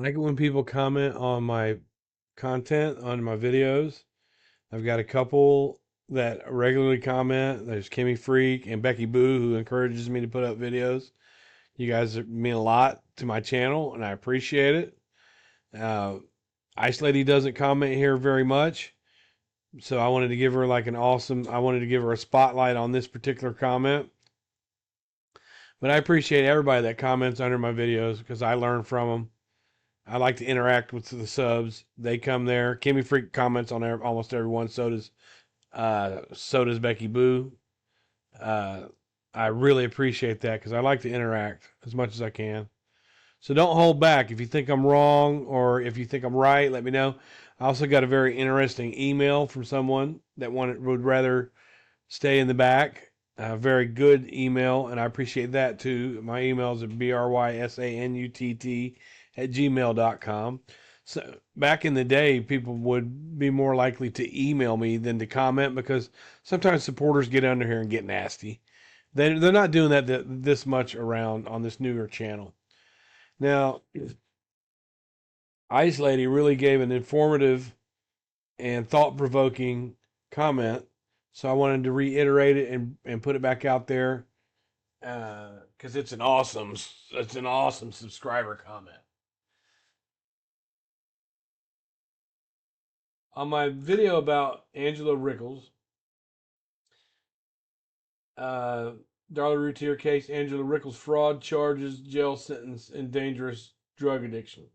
like it when people comment on my content, on my videos. I've got a couple that regularly comment. There's Kimmy Freak and Becky Boo, who encourages me to put up videos. You guys mean a lot to my channel, and I appreciate it. Uh, Ice Lady doesn't comment here very much, so I wanted to give her I wanted to give her a spotlight on this particular comment. But I appreciate everybody that comments under my videos because I learn from them. I like to interact with the subs. They come there. Kimmy Freak comments on almost everyone. So does Becky Boo. Uh, I really appreciate that because I like to interact as much as I can. So don't hold back. If you think I'm wrong or if you think I'm right, let me know. I also got a very interesting email from someone that would rather stay in the back. A very good email, and I appreciate that too. My email is at bryanst@gmail.com. So back in the day, people would be more likely to email me than to comment because sometimes supporters get under here and get nasty. They're not doing that this much around on this newer channel. Now, Ice Lady really gave an informative and thought-provoking comment, so I wanted to reiterate it and put it back out there because it's an awesome subscriber comment. On my video about Angela Rickels, uh, Darlie Routier case, Angela Rickels fraud charges, jail sentence, and dangerous drug addiction.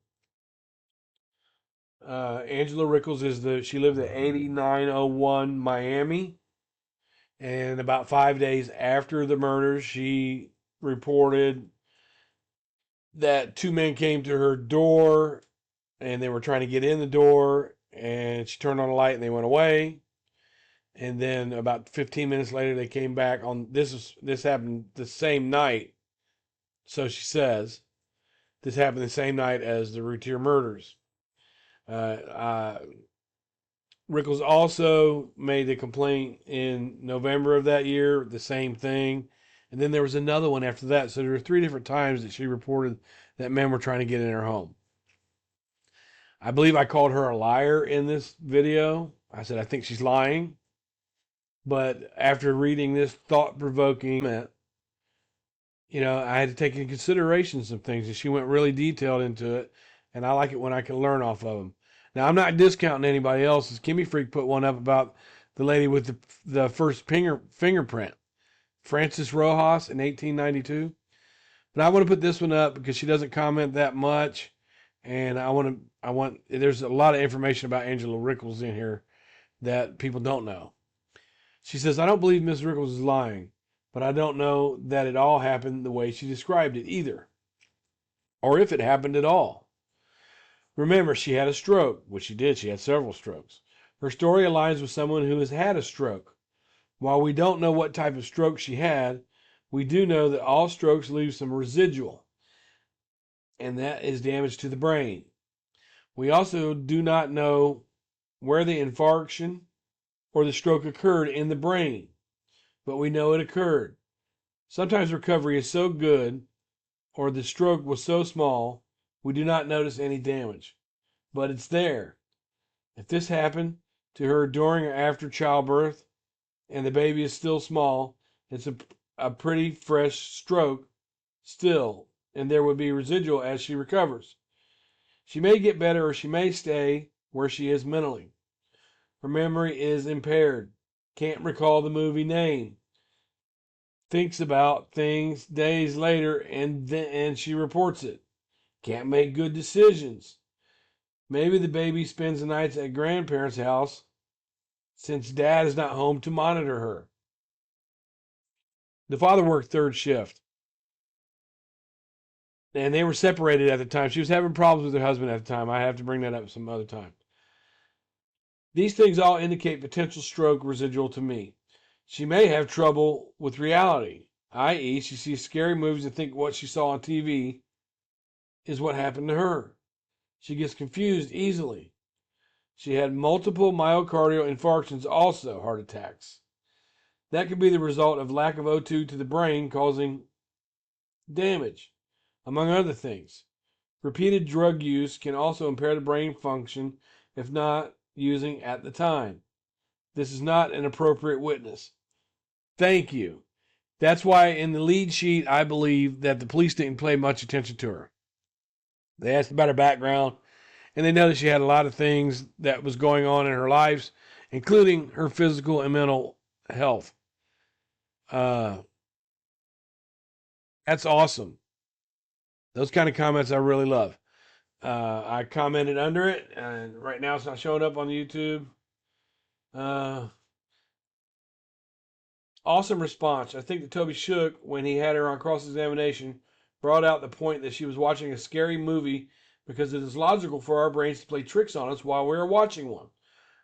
Angela Rickels she lived at 8901 Miami, and about 5 days after the murders, she reported that two men came to her door and they were trying to get in the door, and she turned on a light and they went away. And then about 15 minutes later, they came back on this happened the same night. So she says this happened the same night as the Routier murders. Uh, uh, Rickels also made the complaint in November of that year, the same thing. And then there was another one after that. So there were 3 different times that she reported that men were trying to get in her home. I believe I called her a liar in this video. I said, I think she's lying. But after reading this thought provoking comment, I had to take into consideration some things, and she went really detailed into it. And I like it when I can learn off of them. Now, I'm not discounting anybody else's. Kimmy Freak put one up about the lady with the first fingerprint, Frances Rojas in 1892. But I want to put this one up because she doesn't comment that much, and there's a lot of information about Angela Rickels in here that people don't know. She says, I don't believe Miss Rickels is lying, but I don't know that it all happened the way she described it either, or if it happened at all. Remember, she had a stroke, which she did. She had several strokes. Her story aligns with someone who has had a stroke. While we don't know what type of stroke she had, we do know that all strokes leave some residual, and that is damage to the brain. We also do not know where the infarction or the stroke occurred in the brain, but we know it occurred. Sometimes recovery is so good or the stroke was so small, we do not notice any damage, but it's there. If this happened to her during or after childbirth and the baby is still small, it's a pretty fresh stroke still, and there would be residual as she recovers. She may get better or she may stay where she is mentally. Her memory is impaired, can't recall the movie name, thinks about things days later and she reports it. Can't make good decisions. Maybe the baby spends the nights at grandparents' house since dad is not home to monitor her. The father worked third shift, and they were separated at the time. She was having problems with her husband at the time. I have to bring that up some other time. These things all indicate potential stroke residual to me. She may have trouble with reality, i.e., she sees scary movies and thinks what she saw on TV is what happened to her. She gets confused easily. She had multiple myocardial infarctions, also heart attacks. That could be the result of lack of O2 to the brain causing damage, among other things. Repeated drug use can also impair the brain function if not using at the time. This is not an appropriate witness. Thank you. That's why in the lead sheet, I believe that the police didn't pay much attention to her. They asked about her background, and they noticed she had a lot of things that was going on in her lives, including her physical and mental health. Uh, that's awesome. Those kind of comments I really love. I commented under it, and right now it's not showing up on YouTube. Awesome response. I think that Toby Shook, when he had her on cross examination, brought out the point that she was watching a scary movie because it is logical for our brains to play tricks on us while we are watching one.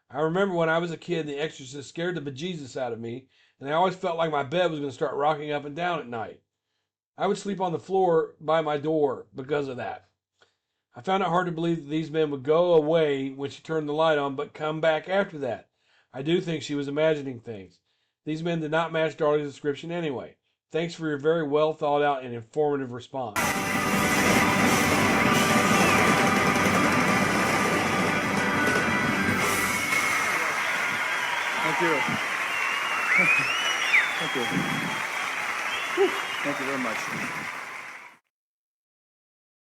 I remember when I was a kid, The Exorcist scared the bejesus out of me, and I always felt like my bed was going to start rocking up and down at night. I would sleep on the floor by my door because of that. I found it hard to believe that these men would go away when she turned the light on, but come back after that. I do think she was imagining things. These men did not match Darlie's description anyway. Thanks for your very well thought out and informative response. Thank you. Thank you. Thank you very much.